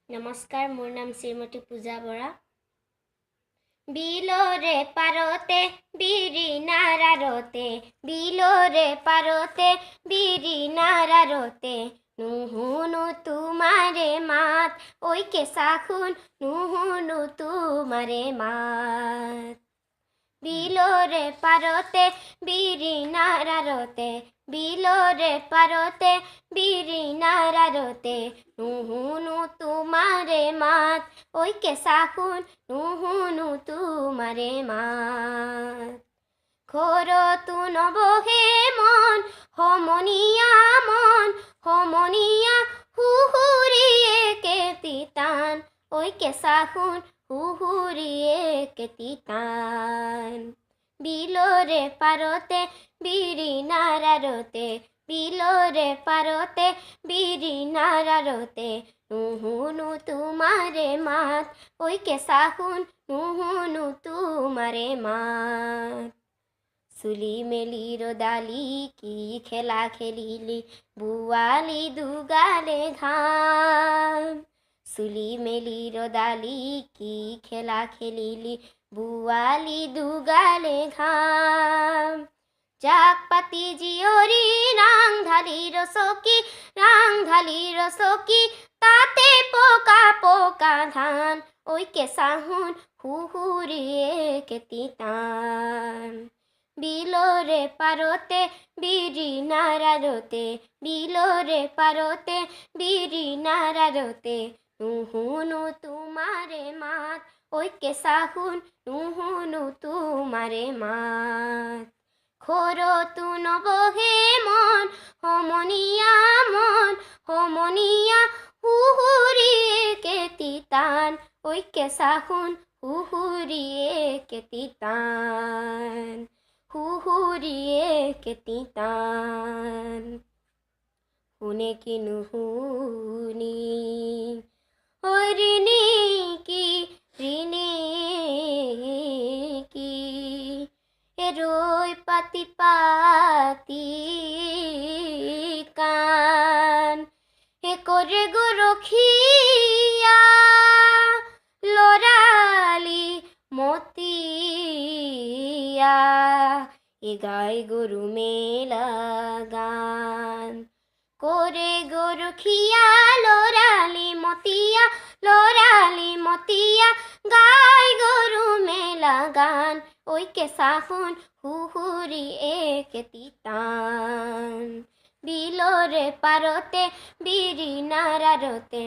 নমস্কাৰ, মোৰ নাম শ্ৰীমতী পূজা বৰা। বিলৰে পাৰতে বিৰি নাৰাৰতে, বিলৰে পাৰতে বিৰি নাৰাৰতে, নুশুনো তোমাৰে মাত, ঐ কেঁচা সোণ নুশুনো তোমাৰে মাত। বিলৰে পাৰতে বিৰি নাৰাৰতে, বিলৰে পাৰতে বিৰি নাৰাৰতে, নুশুনো তোমাৰে মাত, ঐ কেঁচা সোণ নুশুনো তোমাৰে মাত। ঘৰতো নবহে মন সমনীয়া মন সমনীয়া, সুহুৰিয়ে কেতি টান, ঐ কেঁচা সোণ সুহুৰিয়ে কেতি টান। বিলৰে পাৰতে বিৰি নাৰাৰতে, বিলৰে পাৰতে বিৰি নাৰাৰতে, নুশুনো তোমাৰে মাত, ঐ কেঁচা সোণ নুশুনো তোমাৰে মাত। চুলি মেলি ৰদালি কি খেলা খেলিলি, বোৱালি দুগালে ঘাম। চুলি মেলি ৰদালি কি খেলা খেলিলি, বোৱালি দুগালে ঘাম। জাক পাতি জীয়ৰী ৰাংঢালি ৰচকী, ৰাংঢালি ৰচকী, তাতে পকা পকা ধান, ঐ কেঁচা সোণ সুহুৰিয়ে কেতি টান। বিলৰে পাৰতে বিৰি নাৰাৰতে, বিলৰে পাৰতে বিৰি নাৰাৰতে, নুশুনো তোমাৰে মাত, ঐ কেঁচা সোণ নুশুনো তোমাৰে মাত। ঘৰতো নবহে মন সমনীয়া মন সমনীয়া, সুহুৰিয়ে কেতি টান, ঐ কেঁচা সোণ সুহুৰিয়ে কেতি টান, সুহুৰিয়ে কেতি টান। শুনে কি নুশুনি ঋণী কি ঋণী কি, ৰৈ পাতি পাতি কাণ, কৰে গৰখীয়া লৰালি মতিয়া, গাই গৰু মেলা গান। কৰে গৰখীয়া লৰালি মতিয়া, লৰালি মতিয়া, গাই গৰু মেলা গান, ঐ কেঁচা সোণ সুহুৰিয়ে কেতি টান। বিলৰে পাৰতে বিৰি নাৰাৰতে।